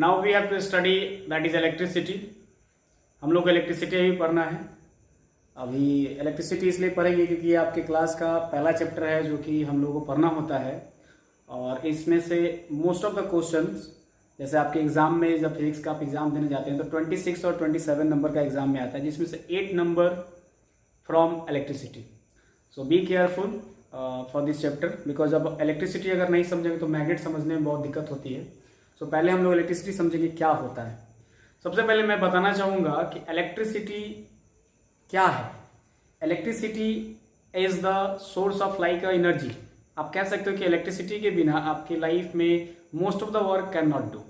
Now we have to study that is electricity. हम लोग को इलेक्ट्रिसिटी भी पढ़ना है। अभी इलेक्ट्रिसिटी इसलिए पढ़ेंगे क्योंकि ये आपके क्लास का पहला चैप्टर है जो कि हम लोगों को पढ़ना होता है, और इसमें से मोस्ट ऑफ द क्वेश्चंस जैसे आपके एग्जाम में जब फिजिक्स का आप एग्जाम देने जाते हैं तो 26 और 27 नंबर का एग्जाम में आता है, जिसमें से 8 number from electricity. So be careful for this chapter because अब इलेक्ट्रिसिटी अगर नहीं समझेंगे तो मैग्नेट समझने में बहुत दिक्कत होती है। सो पहले हम लोग इलेक्ट्रिसिटी समझेंगे क्या होता है। सबसे पहले मैं बताना चाहूँगा कि इलेक्ट्रिसिटी क्या है। Electricity is the source of like energy. आप कह सकते हो कि इलेक्ट्रिसिटी के बिना आपकी लाइफ में most of the work can not do.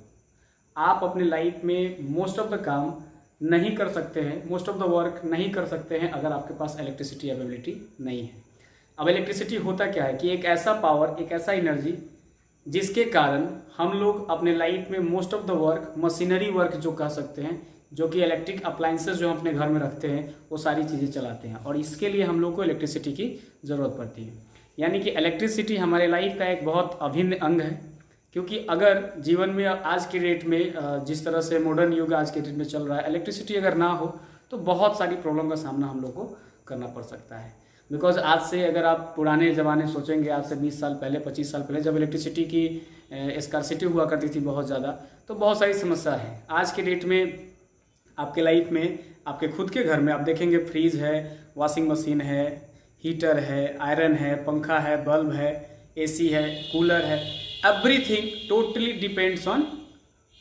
आप अपने लाइफ में मोस्ट ऑफ द काम नहीं कर सकते हैं, मोस्ट ऑफ द वर्क नहीं कर सकते हैं अगर आपके पास इलेक्ट्रिसिटी अवेलेबिलिटी नहीं है। अब इलेक्ट्रिसिटी होता क्या है कि एक ऐसा पावर, एक ऐसा एनर्जी जिसके कारण हम लोग अपने लाइफ में most of the work, machinery work जो कह सकते हैं, जो कि इलेक्ट्रिक अप्लायंसेस जो हम अपने घर में रखते हैं वो सारी चीज़ें चलाते हैं, और इसके लिए हम लोग को इलेक्ट्रिसिटी की ज़रूरत पड़ती है। यानी कि इलेक्ट्रिसिटी हमारे लाइफ का एक बहुत अभिन्न अंग है, क्योंकि अगर जीवन में आज के डेट में जिस तरह से मॉडर्न युग आज के डेट में चल रहा है, इलेक्ट्रिसिटी अगर ना हो तो बहुत सारी प्रॉब्लम का सामना हम लोग को करना पड़ सकता है। बिकॉज आज से अगर आप पुराने ज़माने सोचेंगे, आज से 20 साल पहले, 25 साल पहले जब इलेक्ट्रिसिटी की स्कार्सिटी हुआ करती थी बहुत ज़्यादा, तो बहुत सारी समस्या है। आज के डेट में आपके लाइफ में, आपके खुद के घर में आप देखेंगे फ्रीज है, वॉशिंग मशीन है, हीटर है, आयरन है, पंखा है, बल्ब है, एसी है, कूलर है, everything totally depends on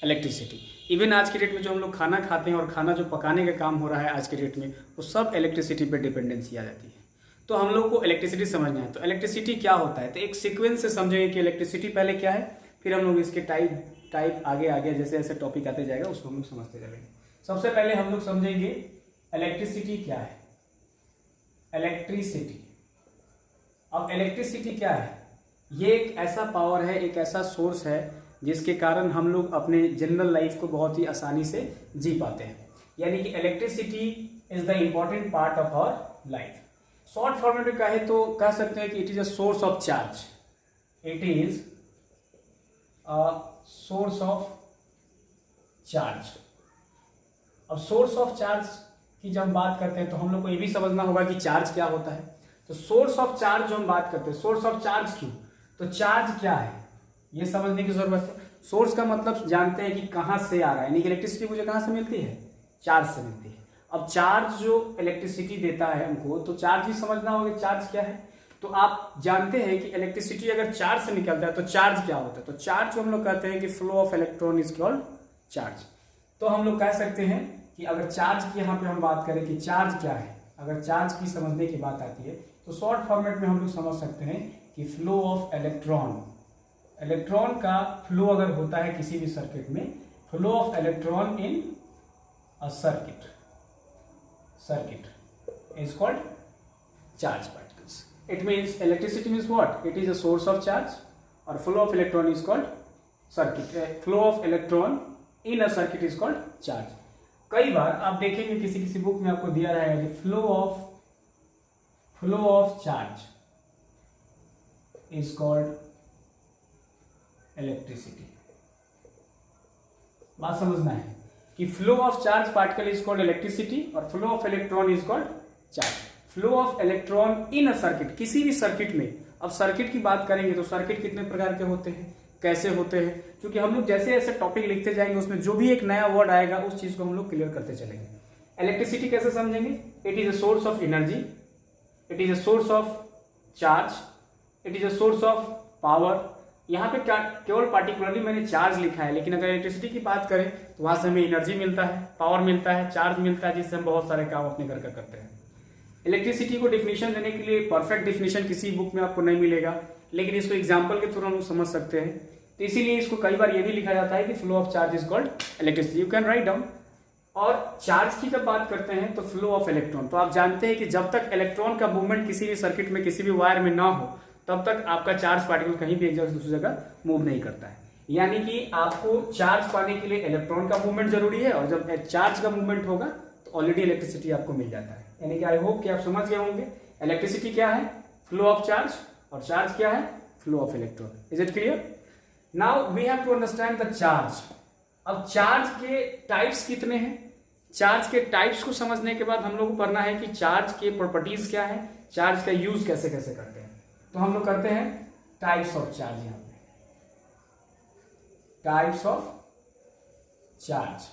electricity. Even आज के डेट में जो हम लोग खाना खाते हैं और खाना जो पकाने का काम हो रहा है आज के डेट में, वो सब इलेक्ट्रिसिटी पे डिपेंडेंसी आ जाती है। तो हम लोग को इलेक्ट्रिसिटी समझना है। तो इलेक्ट्रिसिटी क्या होता है, तो एक सीक्वेंस से समझेंगे कि इलेक्ट्रिसिटी पहले क्या है, फिर हम लोग इसके टाइप आगे आगे जैसे जैसे टॉपिक आते जाएगा उसको हम लोग समझते जाएंगे। सबसे पहले हम लोग समझेंगे इलेक्ट्रिसिटी क्या है। इलेक्ट्रिसिटी, अब इलेक्ट्रिसिटी क्या है, ये एक ऐसा पावर है, एक ऐसा सोर्स है जिसके कारण हम लोग अपने जनरल लाइफ को बहुत ही आसानी से जी पाते हैं। यानी कि electricity is the important part of our life. Short format में कहे तो कह सकते हैं कि it is a source of charge. It is a source of charge. अब सोर्स ऑफ चार्ज की जब हम बात करते हैं तो हम लोग को ये भी समझना होगा कि चार्ज क्या होता है। तो सोर्स ऑफ चार्ज जो हम बात करते हैं, सोर्स ऑफ चार्ज क्यों, तो चार्ज क्या है ये समझने की जरूरत है। सोर्स का मतलब जानते हैं कि कहां से आ रहा है, यानी कि इलेक्ट्रिसिटी मुझे कहां से मिलती है, चार्ज से मिलती है। अब चार्ज जो इलेक्ट्रिसिटी देता है हमको, तो चार्ज भी समझना होगा चार्ज क्या है। तो आप जानते हैं कि इलेक्ट्रिसिटी अगर चार्ज से निकलता है तो चार्ज क्या होता है, तो चार्ज को हम लोग कहते हैं कि flow of electron is called charge. तो हम लोग कह सकते हैं कि अगर चार्ज की यहाँ पे हम बात करें कि चार्ज क्या है, अगर चार्ज की समझने की बात आती है तो शॉर्ट फॉर्मेट में हम लोग समझ सकते हैं कि फ्लो ऑफ इलेक्ट्रॉन। इलेक्ट्रॉन का फ्लो अगर होता है किसी भी सर्किट में, flow of electron in a circuit is called charge particles. It means electricity means what? It is a source of charge, or flow of electron is called circuit. Flow of electron in a circuit is called charge. कई बार आप देखेंगे किसी किसी book में आपको दिया रहेगा कि flow of charge is called electricity. बात समझना है कि flow of charge particle is called electricity और flow of electron is called charge. Flow of electron in a circuit, किसी भी सर्किट में। अब सर्किट की बात करेंगे तो सर्किट कितने प्रकार के होते हैं, कैसे होते हैं, क्योंकि हम लोग जैसे जैसे टॉपिक लिखते जाएंगे उसमें जो भी एक नया वर्ड आएगा उस चीज को हम लोग क्लियर करते चलेंगे। इलेक्ट्रिसिटी कैसे समझेंगे, it is a source of energy, it is a source of charge, it is a source of power. यहाँ पे केवल पार्टिकुलरली मैंने चार्ज लिखा है, लेकिन अगर इलेक्ट्रिसिटी की बात करें तो वहां से हमें एनर्जी मिलता है, पावर मिलता है, चार्ज मिलता है, जिससे हम बहुत सारे काम अपने घर का करते हैं। इलेक्ट्रिसिटी को डिफिनेशन देने के लिए परफेक्ट डिफिनेशन किसी बुक में आपको नहीं मिलेगा, लेकिन इसको एग्जाम्पल के थ्रू हम समझ सकते हैं। तो इसीलिए इसको कई बार ये भी लिखा जाता है कि flow of charge is called electricity. You can write down. और चार्ज की जब बात करते हैं तो फ्लो ऑफ इलेक्ट्रॉन, तो आप जानते हैं कि जब तक इलेक्ट्रॉन का मूवमेंट किसी भी सर्किट में, किसी भी वायर में ना हो, तब तक आपका चार्ज पार्टिकल कहीं भी एक जगह से दूसरी जगह मूव नहीं करता है। यानी कि आपको चार्ज पाने के लिए इलेक्ट्रॉन का मूवमेंट जरूरी है, और जब चार्ज का मूवमेंट होगा तो ऑलरेडी इलेक्ट्रिसिटी आपको मिल जाता है। यानी कि आई होप कि आप समझ गए होंगे इलेक्ट्रिसिटी क्या है, फ्लो ऑफ चार्ज, और चार्ज क्या है, flow of electron. Is it clear? Now we have to understand the charge. अब चार्ज के टाइप्स कितने हैं, चार्ज के टाइप्स को समझने के बाद हम लोग को पढ़ना है कि चार्ज के प्रॉपर्टीज क्या है, चार्ज का यूज कैसे कैसे करते हैं। तो हम लोग करते हैं टाइप्स ऑफ चार्ज, यहां पे types of charge.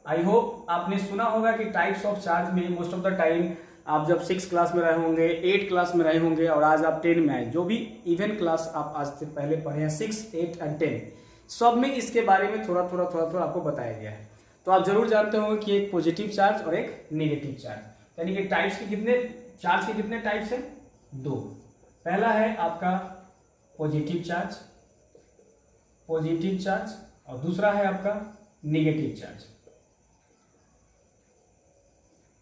I hope आपने सुना होगा कि टाइप्स ऑफ चार्ज में मोस्ट ऑफ द टाइम आप जब 6 क्लास में रहे होंगे, 8 क्लास में रहे होंगे और आज आप 10 में आए, जो भी इवन क्लास आप आज से पहले पढ़े हैं 6, 8 एंड 10, सब में इसके बारे में थोड़ा थोड़ा आपको बताया गया है। तो आप जरूर जानते होंगे कि एक पॉजिटिव चार्ज और एक नेगेटिव चार्ज, यानी कि टाइप्स के कितने, चार्ज के कितने टाइप्स हैं, 2। पहला है आपका पॉजिटिव चार्ज, और दूसरा है आपका नेगेटिव चार्ज।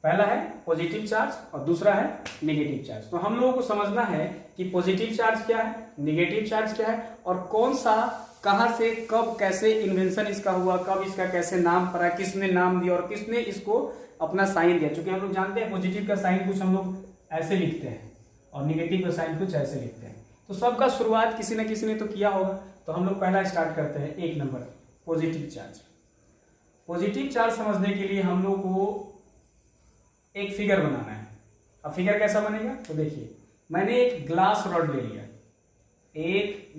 पहला है पॉजिटिव चार्ज और दूसरा है नेगेटिव चार्ज। तो हम लोगों को समझना है कि पॉजिटिव चार्ज क्या है, नेगेटिव चार्ज क्या है, और कौन सा, कहां से, कब, कैसे इन्वेंशन इसका हुआ, कब इसका कैसे नाम पड़ा, किसने नाम दिया और किसने इसको अपना साइन दिया। क्योंकि हम लोग जानते हैं पॉजिटिव का साइन कुछ हम लोग ऐसे लिखते हैं और नेगेटिव का साइन कुछ ऐसे लिखते हैं। तो सबका शुरुआत किसी न किसी ने तो किया होगा। तो हम लोग पहला स्टार्ट करते हैं, 1 number positive charge. Positive charge समझने के लिए हम लोग को एक फिगर बनाना है। अब फिगर कैसा बनेगा, तो देखिए मैंने एक ग्लास रॉड ले लिया, एक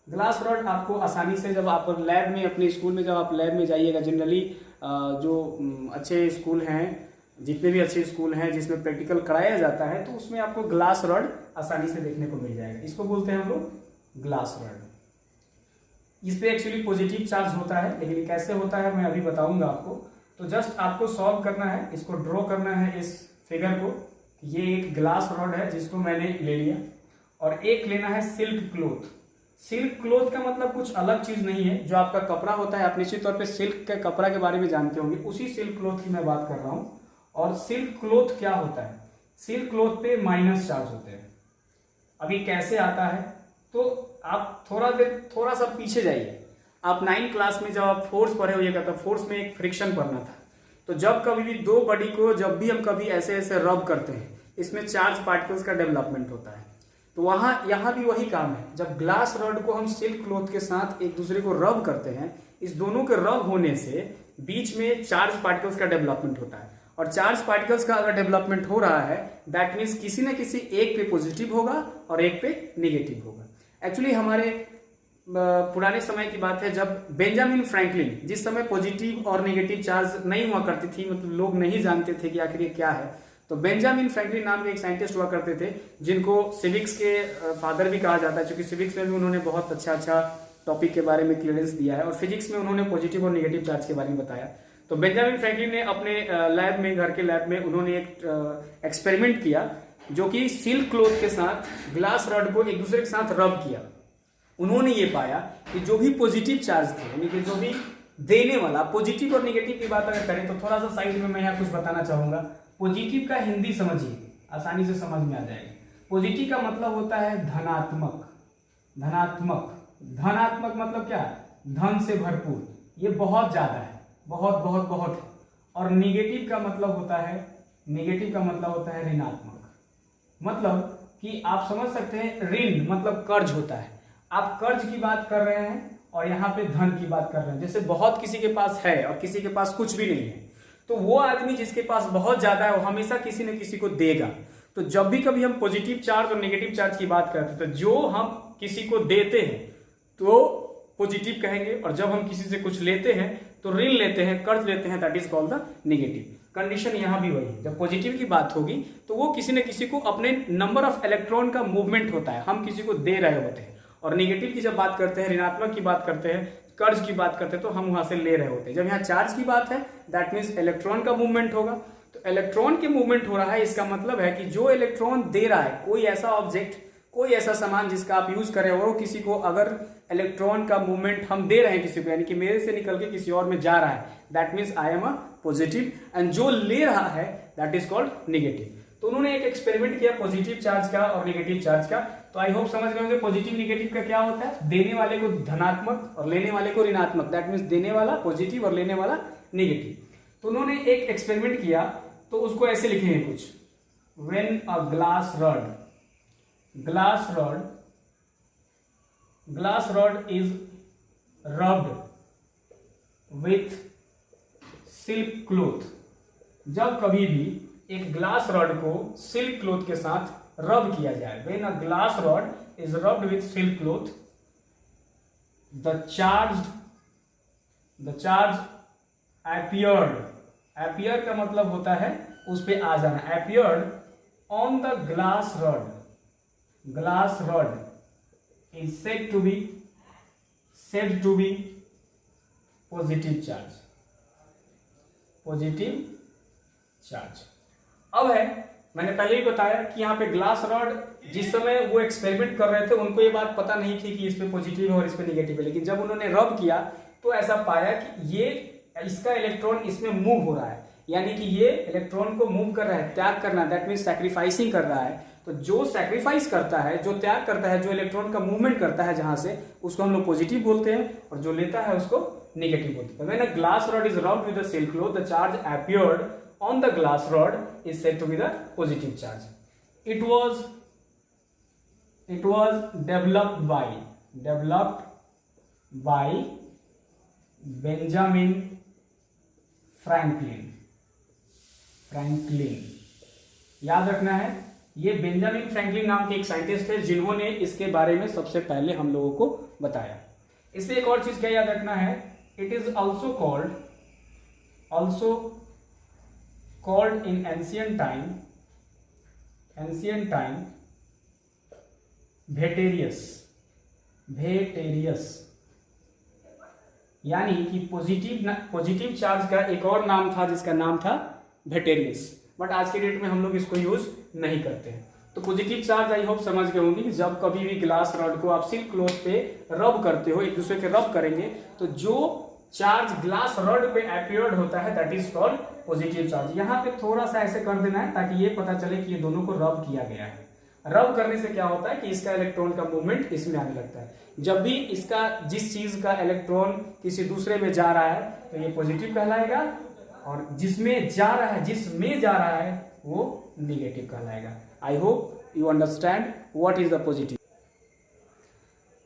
ग्लास रॉड आपको आसानी से, जब आप लैब में, अपने स्कूल में जब आप लैब में जाइएगा, जनरली जो अच्छे स्कूल हैं, जितने भी अच्छे स्कूल हैं जिसमें प्रैक्टिकल कराया जाता है, तो उसमें आपको ग्लास रॉड आसानी से देखने को मिल जाएगा। इसको बोलते हैं हम लोग ग्लास रॉड। इस पे एक्चुअली पॉजिटिव चार्ज होता है, लेकिन कैसे होता है मैं अभी बताऊंगा आपको। तो जस्ट आपको सॉल्व करना है, इसको ड्रॉ करना है इस फिगर को। ये एक ग्लास रॉड है जिसको मैंने ले लिया, और एक लेना है सिल्क क्लॉथ। सिल्क क्लॉथ का मतलब कुछ अलग चीज नहीं है, जो आपका कपड़ा होता है, आप निश्चित तौर पे सिल्क के कपड़ा के बारे में जानते होंगे, उसी सिल्क क्लॉथ की मैं बात कर रहा हूं। और सिल्क क्लॉथ क्या होता है, सिल्क क्लॉथ पे माइनस चार्ज होते हैं। अभी कैसे आता है, तो आप थोड़ा सा पीछे जाइए। आप 9 क्लास में जब आप फोर्स पढ़े होइएगा, तो फोर्स में एक फ्रिक्शन पढ़ना था। तो जब कभी भी 2 बॉडी को, जब भी हम कभी ऐसे ऐसे रब करते हैं, इसमें चार्ज पार्टिकल्स का डेवलपमेंट होता है। तो यहाँ भी वही काम है। जब ग्लास रॉड को हम सिल्क क्लॉथ के साथ एक दूसरे को रब करते हैं, इस दोनों के रब होने से बीच में चार्ज पार्टिकल्स का डेवलपमेंट होता है। और चार्ज पार्टिकल्स का अगर डेवलपमेंट हो रहा है, दैट मीन्स किसी न किसी एक पे पॉजिटिव होगा और एक पे नेगेटिव होगा। एक्चुअली हमारे पुराने समय की बात है, जब बेंजामिन फ्रैंकलिन, जिस समय पॉजिटिव और नेगेटिव चार्ज नहीं हुआ करती थी, मतलब लोग नहीं जानते थे कि आखिर ये क्या है, तो बेंजामिन फ्रैंकलिन नाम के एक साइंटिस्ट हुआ करते थे, जिनको सिविक्स के फादर भी कहा जाता है, क्योंकि सिविक्स में भी उन्होंने बहुत अच्छा टॉपिक के बारे में क्लियरेंस दिया है, और फिजिक्स में उन्होंने पॉजिटिव और नेगेटिव चार्ज के बारे में बताया। तो बेंजामिन फ्रैंकलिन ने अपने लैब में, घर के लैब में, उन्होंने एक एक्सपेरिमेंट किया, जो कि सिल्क क्लॉथ के साथ ग्लास रॉड को एक दूसरे के साथ रब किया। उन्होंने ये पाया कि जो भी पॉजिटिव चार्ज थे, यानी कि जो भी देने वाला, पॉजिटिव और नेगेटिव की बात अगर करें, तो थोड़ा सा साइड में मैं यहाँ कुछ बताना चाहूंगा। पॉजिटिव का हिंदी समझिए, आसानी से समझ में आ जाएगा। पॉजिटिव का मतलब होता है धनात्मक। धनात्मक मतलब क्या है, धन से भरपूर, ये बहुत ज्यादा है, बहुत। और नेगेटिव का मतलब होता है ऋणात्मक। मतलब कि आप समझ सकते हैं, ऋण मतलब कर्ज होता है। आप कर्ज की बात कर रहे हैं और यहाँ पे धन की बात कर रहे हैं। जैसे बहुत किसी के पास है और किसी के पास कुछ भी नहीं है, तो वो आदमी जिसके पास बहुत ज्यादा है, वो हमेशा किसी न किसी को देगा। तो जब भी कभी हम पॉजिटिव चार्ज और नेगेटिव चार्ज की बात करते हैं, तो जो हम किसी को देते हैं तो पॉजिटिव कहेंगे, और जब हम किसी से कुछ लेते हैं, तो ऋण लेते हैं, कर्ज लेते हैं, that is called the negative. Condition यहां भी वही है। जब पॉजिटिव की बात होगी, तो वो किसी न किसी को अपने नंबर ऑफ इलेक्ट्रॉन का मूवमेंट होता है, हम किसी को दे रहे होते हैं। और नेगेटिव की जब बात करते हैं, ऋणात्मक की बात करते हैं, कर्ज की बात करते हैं, तो हम वहां से ले रहे होते हैं। जब यहाँ चार्ज की बात है, दैट मीन्स इलेक्ट्रॉन का मूवमेंट होगा। तो इलेक्ट्रॉन के मूवमेंट हो रहा है, इसका मतलब है कि जो इलेक्ट्रॉन दे रहा है, कोई ऐसा ऑब्जेक्ट, कोई ऐसा सामान जिसका आप यूज करें, और किसी को अगर इलेक्ट्रॉन का मूवमेंट हम दे रहे हैं किसी को, यानी कि मेरे से निकल के किसी और में जा रहा है, that means I am a positive, and जो ले रहा है दैट इज कॉल्ड नेगेटिव। तो उन्होंने एक एक्सपेरिमेंट किया पॉजिटिव चार्ज का और नेगेटिव चार्ज का। तो आई होप समझ गए होंगे पॉजिटिव नेगेटिव का क्या होता है। देने वाले को धनात्मक और लेने वाले को ऋणात्मक, दैट मीन्स देने वाला पॉजिटिव और लेने वाला नेगेटिव। तो उन्होंने एक एक्सपेरिमेंट किया, तो उसको ऐसे लिखे हैं कुछ, when a glass rod is rubbed with silk cloth. जब कभी भी एक ग्लास रॉड को सिल्क क्लॉथ के साथ रब किया जाए, when a glass rod is rubbed with silk cloth, the charge appeared, appear का मतलब होता है उस पे आ जाना, appeared on the glass rod is said to be positive charge। अब है, मैंने पहले ही बताया कि यहाँ पे ग्लास रॉड जिस समय वो एक्सपेरिमेंट कर रहे थे उनको ये बात पता नहीं थी कि इस पे पॉजिटिव है और इस पे निगेटिव है, लेकिन जब उन्होंने रब किया तो ऐसा पाया कि ये इसका इलेक्ट्रॉन इसमें मूव हो रहा है, यानी कि ये इलेक्ट्रॉन को मूव कर रहा है, त्याग करना, दैट मीन्स सैक्रिफाइसिंग कर रहा है। तो जो सैक्रिफाइस करता है, जो त्याग करता है, जो इलेक्ट्रॉन का मूवमेंट करता है जहां से, उसको हम लोग पॉजिटिव बोलते हैं, और जो लेता है उसको नेगेटिव बोलते हैं। When a glass rod is rubbed with a silk cloth, the charge appeared on the glass rod is said to be the positive charge. It was developed by Benjamin Franklin। याद रखना है, ये Benjamin Franklin नाम के एक scientist थे जिन्होंने इसके बारे में सबसे पहले हम लोगों को बताया। इससे एक और चीज क्या याद रखना है, it is also called in ancient time भेटेरियस, यानी कि पॉजिटिव चार्ज का एक और नाम था जिसका नाम था भेटेरियस, बट आज के डेट में हम लोग इसको यूज नहीं करते हैं। तो पॉजिटिव चार्ज आई होप समझ गए होंगे कि जब कभी भी ग्लास रॉड को आप सिल्क क्लॉथ पे रब करते हो, एक दूसरे के रब करेंगे, तो जो चार्ज ग्लास रॉड पे अपीयर्ड होता है that is called positive charge. यहाँ पे थोड़ा सा ऐसे कर देना है ताकि ये पता चले कि ये दोनों को रब किया गया है। रब करने से क्या होता है कि इसका इलेक्ट्रॉन का मूवमेंट इसमें आने लगता है। जब भी इसका जिस चीज का इलेक्ट्रॉन किसी दूसरे में जा रहा है तो ये पॉजिटिव कहलाएगा, और जिसमें जा रहा है वो निगेटिव कहलाएगा। I hope you understand what is the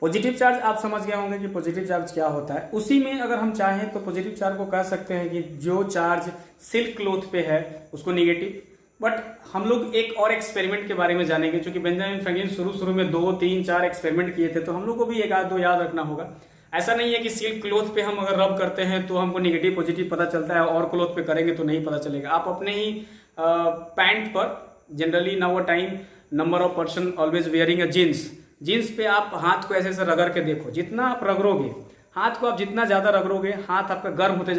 positive charge. आप समझ गए होंगे कि पॉजिटिव चार्ज क्या होता है। उसी में अगर हम चाहें तो पॉजिटिव चार्ज को कह सकते हैं कि जो चार्ज सिल्क क्लॉथ पे है उसको निगेटिव। बट हम लोग एक और एक्सपेरिमेंट के बारे में जानेंगे, क्योंकि बेंजामिन फ्रैंकलिन शुरू में 2, 3, 4 एक्सपेरिमेंट किए थे, तो हम लोग को भी एक आध दो याद रखना होगा। ऐसा नहीं है कि सिल्क क्लॉथ पे हम अगर रब करते हैं तो हमको निगेटिव पॉजिटिव पता चलता है और क्लॉथ पे करेंगे तो नहीं पता चलेगा। आप अपने ही पैंट पर, generally now a time number of person always wearing a jeans पे आप हाथ को ऐसे ऐसे रगड़ के देखो, जितना आप रगड़ोगे हाथ को, आप जितना ज्यादा रगड़ोगे हाथ आपका गर्म होते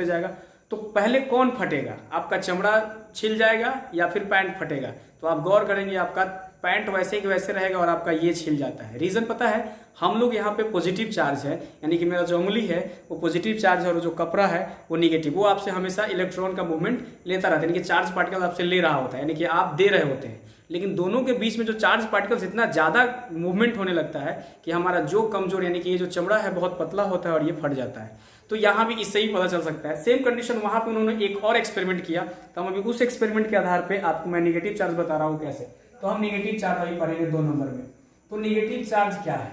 जाएगा, तो पहले कौन फटेगा, आपका चमड़ा छिल जाएगा या फिर पैंट फटेगा। तो आप गौर करेंगे आपका पैंट वैसे के वैसे रहेगा और आपका ये छिल जाता है। रीजन पता है, हम लोग यहाँ पे पॉजिटिव चार्ज है, यानी कि मेरा जो उंगली है वो पॉजिटिव चार्ज है और जो कपड़ा है वो निगेटिव। वो आपसे हमेशा इलेक्ट्रॉन का मूवमेंट लेता रहता है, यानी कि चार्ज पार्टिकल आपसे ले रहा होता है, यानी कि आप दे रहे होते हैं। लेकिन दोनों के बीच में जो चार्ज पार्टिकल्स इतना ज्यादा मूवमेंट होने लगता है कि हमारा जो कमजोर, यानी कि ये जो चमड़ा है बहुत पतला होता है और ये फट जाता है। तो यहाँ भी इससे ही पता चल सकता है। सेम कंडीशन वहां पे उन्होंने एक और एक्सपेरिमेंट किया, तो हम अभी उस एक्सपेरिमेंट के आधार पे आपको मैं निगेटिव चार्ज बता रहा हूँ कैसे। तो हम निगेटिव चार्ज अभी पढ़ेंगे 2 नंबर में। तो निगेटिव चार्ज क्या है,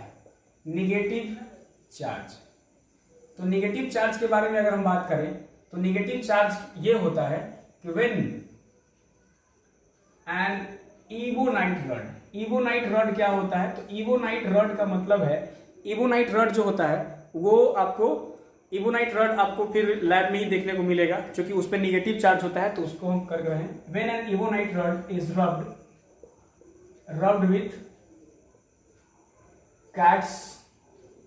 निगेटिव चार्ज के बारे में अगर हम बात करें तो निगेटिव चार्ज ये होता है कि व्हेन एन इबोनाइट रॉड क्या होता है, तो इबोनाइट रॉड का मतलब है, इबोनाइट रॉड जो होता है वो आपको, इबोनाइट रॉड आपको फिर लैब में ही देखने को मिलेगा, क्योंकि उस पर निगेटिव चार्ज होता है, तो उसको हम कर रहे हैं। When an ebonite rod is rubbed with cat's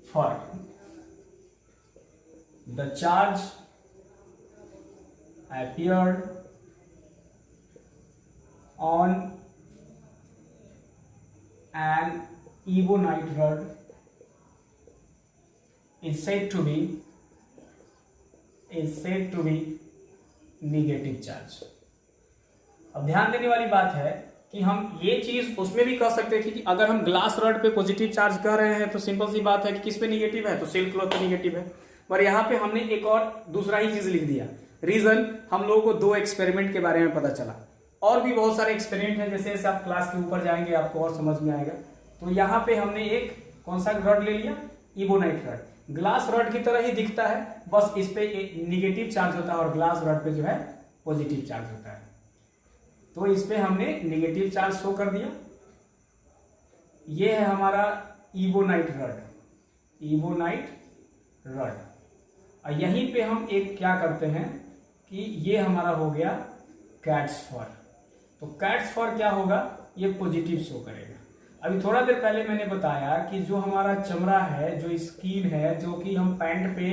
fur, the charge appeared on an ebonite rod is said to be negative charge। अब ध्यान देने वाली बात है कि हम ये चीज उसमें भी कह सकते हैं कि अगर हम ग्लास रॉड पे पॉजिटिव चार्ज कर रहे हैं तो सिंपल सी बात है कि किस पे निगेटिव है, तो सिल्क क्लॉथ पे निगेटिव है। पर यहाँ पे हमने एक और दूसरा ही चीज लिख दिया। रीजन, हम लोगों को 2 एक्सपेरिमेंट के बारे में पता चला, और भी बहुत सारे एक्सपेरिमेंट हैं, जैसे जैसे आप क्लास के ऊपर जाएंगे आपको और समझ में आएगा। तो यहाँ पे हमने एक कौन सा रॉड ले लिया, इबोनाइट रॉड। ग्लास रॉड की तरह ही दिखता है, बस इस पे निगेटिव चार्ज होता है और ग्लास रॉड पे जो है पॉजिटिव चार्ज होता है। तो इस पे हमने निगेटिव चार्ज शो कर दिया। ये है हमारा इबोनाइट रॉड, इबोनाइट रॉड। और यहीं पे हम एक क्या करते हैं कि ये हमारा हो गया कैट्सफर। तो कैट्सफर क्या होगा, ये पॉजिटिव शो करेगा। अभी थोड़ा देर पहले मैंने बताया कि जो हमारा चमड़ा है, जो स्किन है, जो कि हम पैंट पे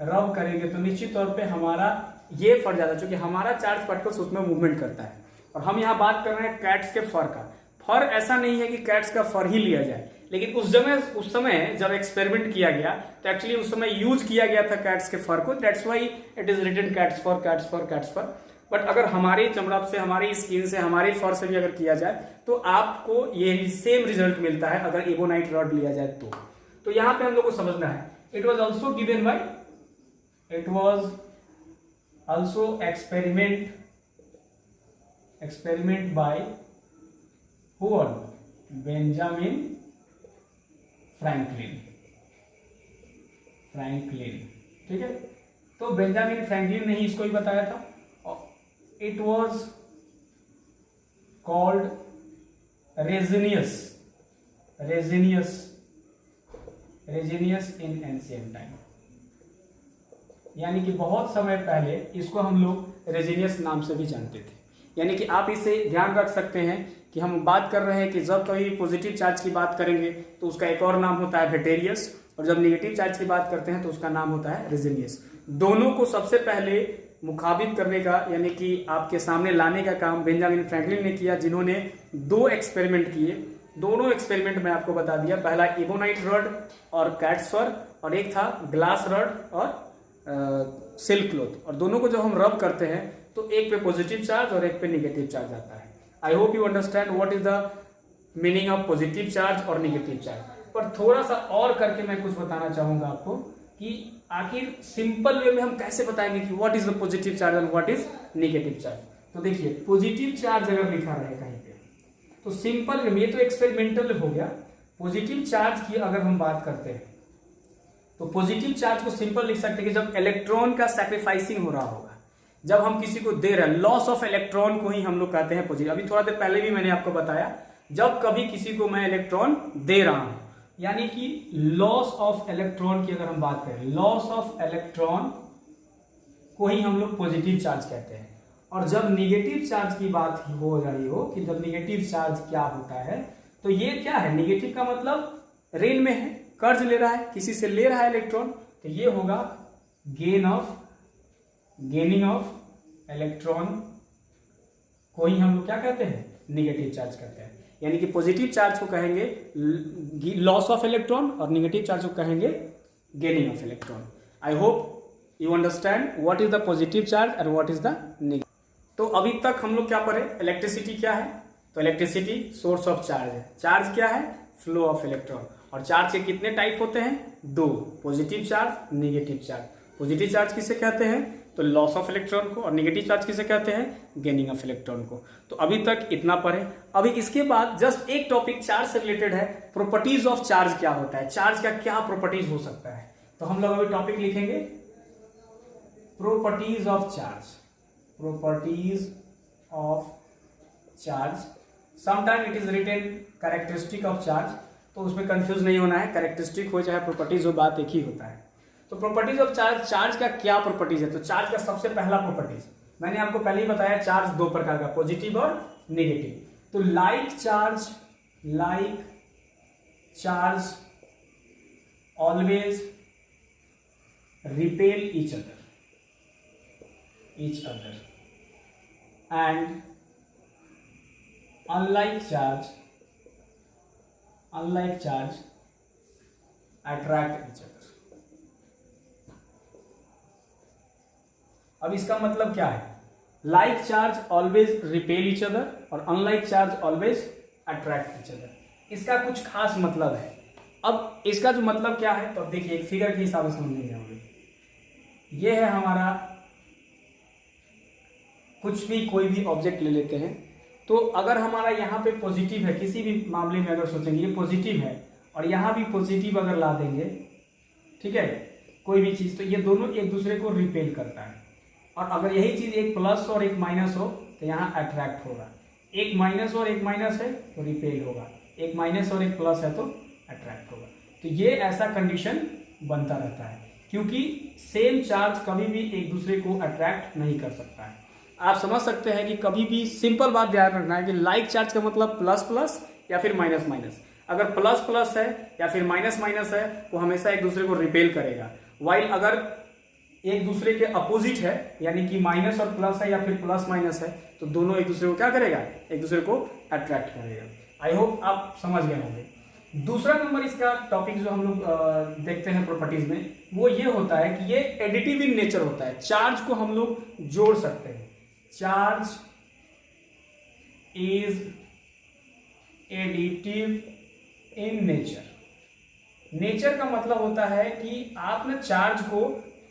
रब करेंगे तो निश्चित तौर पे हमारा ये फट जाता है, क्योंकि हमारा चार्ज पार्टिकल्स उसमें मूवमेंट करता है। और हम यहाँ बात कर रहे हैं कैट्स के फर का। फर ऐसा नहीं है कि कैट्स का फर ही लिया जाए, लेकिन उस समय जब एक्सपेरिमेंट किया गया तो एक्चुअली उस समय यूज किया गया था कैट्स के फर को। That's why it is written cats fur, cats fur, cats fur. But अगर हमारे चमड़ा से, हमारी स्किन से, हमारे फर से भी अगर किया जाए तो आपको ये सेम रिजल्ट मिलता है अगर इबोनाइट रॉड लिया जाए तो यहां पे हम लोग को समझना है, it was also given by, it was also experiment by who? Benjamin Franklin. ठीक है, तो बेंजामिन फ्रैंकलिन ने ही इसको ही बताया था। It was called resinous in ancient time, यानी कि बहुत समय पहले इसको हम लोग रेजिनियस नाम से भी जानते थे। यानी कि आप इसे ध्यान रख सकते हैं कि हम बात कर रहे हैं कि जब कभी पॉजिटिव चार्ज की बात करेंगे तो उसका एक और नाम होता है भेटेरियस, और जब नेगेटिव चार्ज की बात करते हैं तो उसका नाम होता है रेजिनियस। दोनों को सबसे पहले मुखाबित करने का, यानी कि आपके सामने लाने का काम बेंजामिन फ्रैंकलिन ने किया, जिन्होंने 2 एक्सपेरिमेंट किए। दोनों एक्सपेरिमेंट में आपको बता दिया, पहला इबोनाइट रॉड और कैट्सफर, और एक था ग्लास रॉड और सिल्क क्लॉथ। और दोनों को जब हम रब करते हैं तो एक पे पॉजिटिव चार्ज और एक पे नेगेटिव चार्ज आता है। I hope you understand what is the meaning of positive charge और नेगेटिव चार्ज। पर थोड़ा सा और करके मैं कुछ बताना चाहूंगा आपको कि आखिर सिंपल वे में हम कैसे बताएंगे कि what is the positive charge and what is negative charge. तो देखिए, पॉजिटिव चार्ज अगर लिखा रहे कहीं पे तो सिंपल वे में, ये तो एक्सपेरिमेंटल हो गया। पॉजिटिव चार्ज की अगर हम बात करते हैं तो पॉजिटिव चार्ज को सिंपल लिख सकते हैं कि जब इलेक्ट्रॉन का सैक्रिफाइसिंग हो रहा होगा, जब हम किसी को दे रहे हैं, लॉस ऑफ इलेक्ट्रॉन को ही हम लोग कहते हैं पॉजिटिव। अभी थोड़ा देर पहले भी मैंने आपको बताया, जब कभी किसी को मैं इलेक्ट्रॉन दे रहा हूं, यानी कि लॉस ऑफ इलेक्ट्रॉन की अगर हम बात करें, लॉस ऑफ इलेक्ट्रॉन को ही हम लोग पॉजिटिव चार्ज कहते हैं। और जब निगेटिव चार्ज की बात हो रही हो कि जब निगेटिव चार्ज क्या होता है, तो ये क्या है, निगेटिव का मतलब ऋण में है, कर्ज ले रहा है, किसी से ले रहा है इलेक्ट्रॉन, तो ये होगा गेनिंग ऑफ इलेक्ट्रॉन को ही हम लोग क्या कहते हैं, निगेटिव चार्ज कहते हैं। यानी कि पॉजिटिव चार्ज को कहेंगे लॉस ऑफ इलेक्ट्रॉन और निगेटिव चार्ज को कहेंगे gaining of electron. I hope you understand what is the positive charge और व्हाट इज द नेगेटिव। तो अभी तक हम लोग क्या पढ़े, इलेक्ट्रिसिटी क्या है, तो इलेक्ट्रिसिटी सोर्स ऑफ चार्ज है। चार्ज क्या है, फ्लो ऑफ इलेक्ट्रॉन। और चार्ज के कितने टाइप होते हैं, 2, positive charge, negative charge. Positive charge किसे कहते हैं, तो लॉस ऑफ इलेक्ट्रॉन को, और नेगेटिव चार्ज किसे कहते हैं, गेनिंग ऑफ इलेक्ट्रॉन को। तो अभी तक इतना पढ़े। अभी इसके बाद जस्ट एक टॉपिक चार्ज से रिलेटेड है, प्रॉपर्टीज ऑफ चार्ज क्या होता है, चार्ज का क्या प्रॉपर्टीज हो सकता है। तो हम लोग अभी टॉपिक लिखेंगे properties of charge, properties of charge. Sometime it is written characteristic of charge, तो उसमें कंफ्यूज नहीं होना है, कैरेक्टरिस्टिक हो चाहे प्रॉपर्टीज हो, बात एक ही होता है। तो प्रॉपर्टीज ऑफ चार्ज, चार्ज का क्या प्रॉपर्टीज है, तो चार्ज का सबसे पहला प्रॉपर्टीज मैंने आपको पहले ही बताया, चार्ज 2 प्रकार का, पॉजिटिव और नेगेटिव। तो like charge always repel each other and unlike charge attract each other. अब इसका मतलब क्या है, like charge always repel each other और unlike charge always attract each other. इसका कुछ खास मतलब है। अब इसका जो मतलब क्या है, तो अब देखिए एक फिगर के हिसाब से समझेंगे हम लोग। ये है हमारा, कुछ भी कोई भी ऑब्जेक्ट ले लेते हैं, तो अगर हमारा यहाँ पे पॉजिटिव है, किसी भी मामले में अगर सोचेंगे ये पॉजिटिव है और यहाँ भी पॉजिटिव अगर ला देंगे, ठीक है, कोई भी चीज़, तो ये दोनों एक दूसरे को रिपेल करता है। और अगर यही चीज़ एक प्लस और एक माइनस हो तो यहाँ अट्रैक्ट होगा, एक माइनस और एक माइनस है तो रिपेल होगा, एक माइनस और एक प्लस है तो अट्रैक्ट होगा। तो ये ऐसा कंडीशन बनता रहता है, क्योंकि सेम चार्ज कभी भी एक दूसरे को अट्रैक्ट नहीं कर सकता है। आप समझ सकते हैं कि कभी भी सिंपल बात ध्यान रखना है कि लाइक चार्ज का मतलब प्लस प्लस या फिर माइनस माइनस। अगर प्लस प्लस है या फिर माइनस माइनस है वो हमेशा एक दूसरे को रिपेल करेगा। वाइल अगर एक दूसरे के अपोजिट है, यानी कि माइनस और प्लस है या फिर प्लस माइनस है, तो दोनों एक दूसरे को क्या करेगा, एक दूसरे को अट्रैक्ट करेगा। आई होप आप समझ गए होंगे। दूसरा नंबर इसका टॉपिक जो हम लोग देखते हैं प्रॉपर्टीज में, वो ये होता है कि ये एडिटिव इन नेचर होता है। चार्ज को हम लोग जोड़ सकते हैं। Charge is additive in nature. Nature का मतलब होता है कि आप ना चार्ज को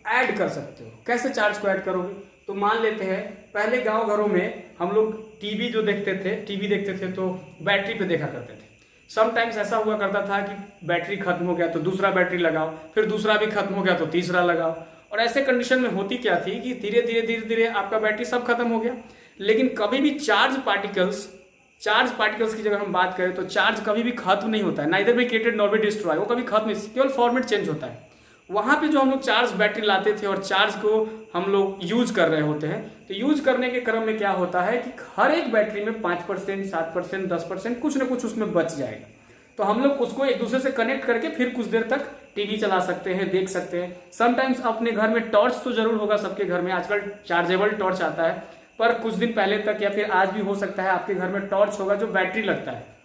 ऐड कर सकते हो। कैसे चार्ज को ऐड करोगे, तो मान लेते हैं पहले गांव घरों में हम लोग टीवी देखते थे तो बैटरी पे देखा करते थे। समटाइम्स ऐसा हुआ करता था कि बैटरी खत्म हो गया तो दूसरा बैटरी लगाओ, फिर दूसरा भी खत्म हो गया तो तीसरा लगाओ, और ऐसे कंडीशन में होती क्या थी कि धीरे धीरे आपका बैटरी सब खत्म हो गया। लेकिन कभी भी चार्ज पार्टिकल्स की जगह हम बात करें तो चार्ज कभी भी खत्म नहीं होता है, neither be created nor be destroy. वो कभी खत्म नहीं, केवल फॉर्मेट चेंज होता है। वहां पे जो हम लोग चार्ज बैटरी लाते थे और चार्ज को हम लोग यूज कर रहे होते हैं, तो यूज करने के क्रम में क्या होता है कि हर एक बैटरी में 5%, 7%, 10% कुछ ना कुछ उसमें बच जाएगा। तो हम लोग उसको एक दूसरे से कनेक्ट करके फिर कुछ देर तक टीवी चला सकते हैं, देख सकते हैं। समटाइम्स अपने घर में टॉर्च तो जरूर होगा, सबके घर में आजकल चार्जेबल टॉर्च आता है, पर कुछ दिन पहले तक या फिर आज भी हो सकता है आपके घर में टॉर्च होगा जो बैटरी लगता है।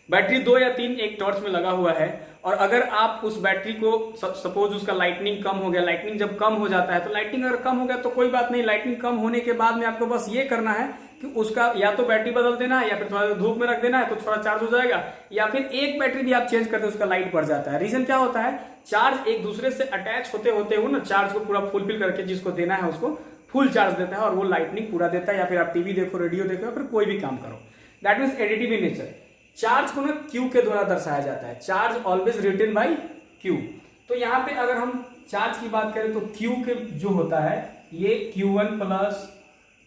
बैटरी 2 या 3 एक टॉर्च में लगा हुआ है, और अगर आप उस बैटरी को सपोज उसका लाइटनिंग कम हो गया, लाइटनिंग जब कम हो जाता है तो लाइटनिंग अगर कम हो गया तो कोई बात नहीं, लाइटनिंग कम होने के बाद में आपको बस ये करना है कि उसका या तो बैटरी बदल देना है या फिर थोड़ा धूप में रख देना है तो थोड़ा चार्ज हो जाएगा, या फिर एक बैटरी भी आप चेंज करते उसका लाइट बढ़ जाता है। रीजन क्या होता है, चार्ज एक दूसरे से अटैच होते होते वो ना चार्ज को पूरा फुलफिल करके जिसको देना है उसको फुल चार्ज देता है और वो लाइटनिंग पूरा देता है, या फिर आप टीवी देखो, रेडियो देखो, या फिर कोई भी काम करो। That means additive in nature. Charge को ना क्यू के द्वारा दर्शाया जाता है। Charge always written by Q. तो यहाँ पे अगर हम चार्ज की बात करें तो क्यू के जो होता है ये Q1 plus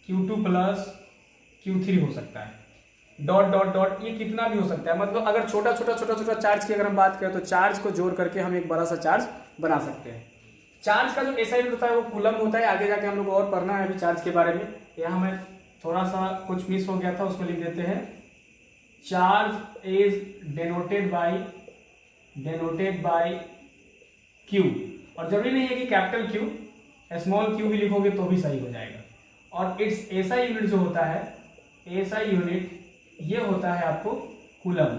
Q2 plus Q3 हो सकता है, डॉट डॉट डॉट, ये कितना भी हो सकता है। मतलब अगर छोटा छोटा चार्ज की अगर हम बात करें तो चार्ज को जोड़ करके हम एक बड़ा सा चार्ज बना सकते हैं। चार्ज का जो एसआई यूनिट होता है वो कूलम होता है। आगे जाके हम लोग और पढ़ना है अभी चार्ज के बारे में। यहाँ मैं थोड़ा सा कुछ मिस हो गया था, उसको लिख देते हैं। Charge is denoted by Q, और जरूरी नहीं है कि कैपिटल Q, स्मॉल q भी लिखोगे तो भी सही हो जाएगा। और इट्स एसआई यूनिट जो होता है, एसआई यूनिट ये होता है आपको कूलम।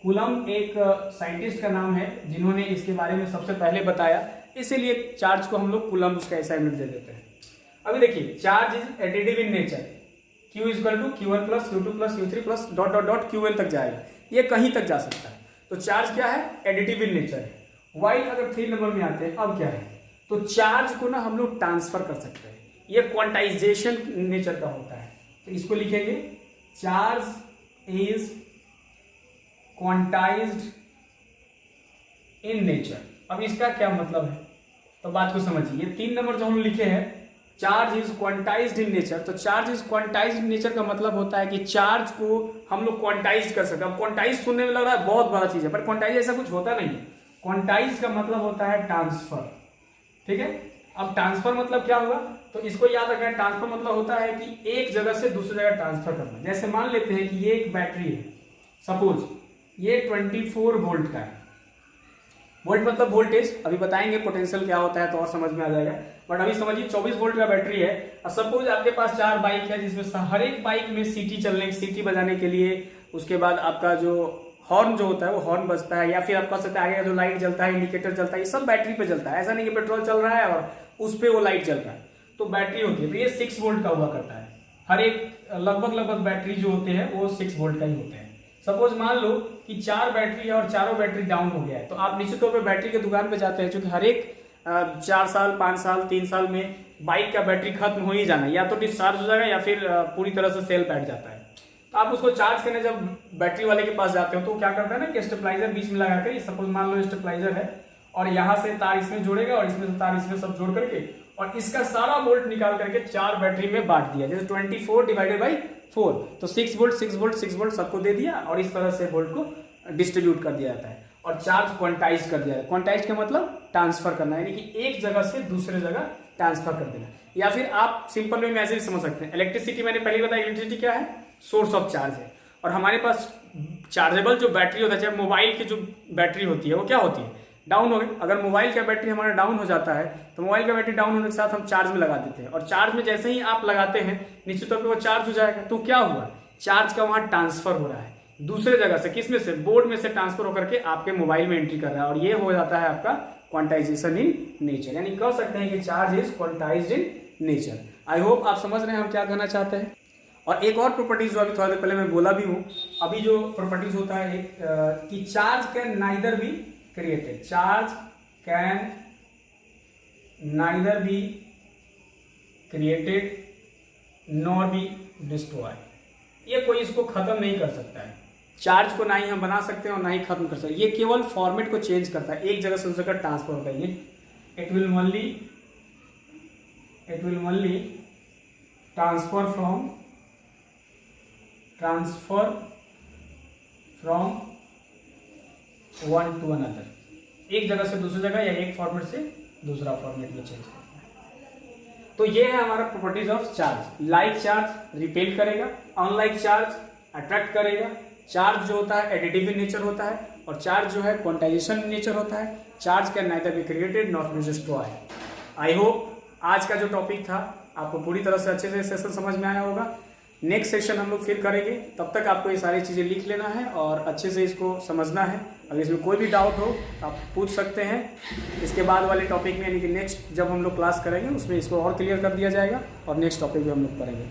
कूलम एक साइंटिस्ट का नाम है जिन्होंने इसके बारे में सबसे पहले बताया, इसीलिए चार्ज को हम लोग कूलम उसका एसआई यूनिट दे देते हैं। अभी देखिए, charge is additive in nature. Q equal to Q1 plus Q2 plus Q3 plus dot dot dot Qn तक जाएगा, ये कहीं तक जा सकता है। तो चार्ज क्या है, एडिटिव इन नेचर है। वाइल अगर 3 नंबर में आते हैं, अब क्या है, तो चार्ज को ना हम लोग ट्रांसफर कर सकते हैं। ये क्वांटाइजेशन नेचर का होता है, तो इसको लिखेंगे charge is quantised in nature. अब इसका क्या मतलब है, तो बात को समझिए। ये 3 नंबर जो हम लिखे हैं, charge is quantised in nature, तो charge is quantised in nature का मतलब होता है कि चार्ज को हम लोग क्वांटाइज कर सकते हैं। अब क्वांटाइज सुनने में लग रहा है बहुत बड़ा चीज है, पर क्वांटाइज ऐसा कुछ होता नहीं है। क्वांटाइज का मतलब होता है ट्रांसफर, ठीक है। अब ट्रांसफर मतलब क्या हुआ, तो इसको याद रखना। ट्रांसफर मतलब होता है कि एक जगह से दूसरी जगह ट्रांसफर करना। जैसे मान लेते हैं कि ये एक बैटरी है, सपोज ये 24 वोल्ट का है। वोल्ट मतलब वोल्टेज, अभी बताएंगे पोटेंशियल क्या होता है तो और समझ में आ जाएगा, बट अभी समझिए 24 वोल्ट का बैटरी है। और सपोज आपके पास 4 बाइक है, जिसमें हर एक बाइक में सीटी बजाने के लिए, उसके बाद आपका जो हॉर्न जो होता है वो हॉर्न बजता है, या फिर आप कह सकते हैं आगे का जो लाइट जलता है, इंडिकेटर जलता है, ये सब बैटरी पे जलता है। ऐसा नहीं कि पेट्रोल चल रहा है और उस पर वो लाइट जल रहा है, तो बैटरी होती है। तो ये 6 वोल्ट का हुआ करता है। हर एक लगभग बैटरी जो होते हैं वो 6 वोल्ट का ही होते हैं। सपोज मान लो कि 4 बैटरी है और चारों बैटरी डाउन हो गया है, तो आप निश्चित तौर पर बैटरी की दुकान पे जाते हैं, क्योंकि हर एक 4 साल, 5 साल, 3 साल में बाइक का बैटरी खत्म हो ही जाना है, या तो डिस्चार्ज हो जाएगा या फिर पूरी तरह से सेल बैठ जाता है। तो आप उसको चार्ज करने जब बैटरी वाले के पास जाते हो तो क्या करता है ना कि स्टेबलाइजर बीच में लगा कर, सपोज मान लो स्टेबलाइजर है और यहाँ से तार इसमें जोड़ेगा और इसमें से तार इसमें सब जोड़ करके और इसका सारा वोल्ट निकाल करके 4 बैटरी में बांट दिया, जैसे 24 डिवाइडेड बाई 4, तो 6 वोल्ट 6 वोल्ट 6 वोल्ट सबको दे दिया और इस तरह से वोल्ट को डिस्ट्रीब्यूट कर दिया जाता है और चार्ज क्वांटाइज कर दिया जाता है। क्वांटाइज का मतलब ट्रांसफर करना, यानी कि एक जगह से दूसरे जगह ट्रांसफर कर देना। या फिर आप सिंपल वे में ऐसे भी समझ सकते हैं, इलेक्ट्रिसिटी मैंने पहले बताया, इलेक्ट्रिसिटी क्या है, सोर्स ऑफ चार्ज है। और हमारे पास चार्जेबल जो बैटरी होता है, चाहे मोबाइल की जो बैटरी होती है वो क्या होती है, डाउन हो गई। अगर मोबाइल का बैटरी हमारा डाउन हो जाता है तो मोबाइल का बैटरी डाउन होने के साथ हम चार्ज में लगा देते हैं और चार्ज में जैसे ही आप लगाते हैं निश्चित तौर पे वो चार्ज हो जाएगा। तो क्या हुआ, चार्ज का वहां ट्रांसफर हो रहा है दूसरे जगह से, किस में से, बोर्ड में से ट्रांसफर होकर के आपके मोबाइल में एंट्री कर रहा है और ये हो जाता है आपका क्वांटाइजेशन इन नेचर, यानी कह सकते हैं कि charge is quantised in nature. I hope आप समझ रहे हैं हम क्या कहना चाहते हैं। और एक और प्रॉपर्टीज जो अभी थोड़ा देर पहले मैं बोला भी हूं, अभी जो प्रॉपर्टीज होता है एक कि charge can neither be created, charge can neither be created nor be destroy. ये कोई इसको खत्म नहीं कर सकता है, चार्ज को ना ही हम बना सकते हैं और ना ही खत्म कर सकते हैं, ये केवल फॉर्मेट को चेंज करता है, एक जगह से दूसरी जगह ट्रांसफर होता है। It will only transfer from one two another, एक जगह से दूसरी जगह या एक फॉर्मेट से दूसरा फॉर्मेट में चेंज करता है। तो ये है हमारा properties of charge. Like charge repel करेगा, अनलाइक चार्ज अट्रैक्ट करेगा। चार्ज जो होता है एडिटिव इन नेचर होता है और चार्ज जो है क्वांटाइजेशन इन नेचर होता है। Charge can neither be created not be destroy. I hope आज का जो टॉपिक था आपको पूरी तरह से अच्छे से सेशन समझ में आया होगा। नेक्स्ट सेशन हम लोग फिर करेंगे, तब तक आपको ये सारी चीज़ें लिख लेना है और अच्छे से इसको समझना है। अगर इसमें कोई भी डाउट हो आप पूछ सकते हैं। इसके बाद वाले टॉपिक में, यानी कि नेक्स्ट जब हम लोग क्लास करेंगे उसमें इसको और क्लियर कर दिया जाएगा और नेक्स्ट टॉपिक भी हम लोग करेंगे।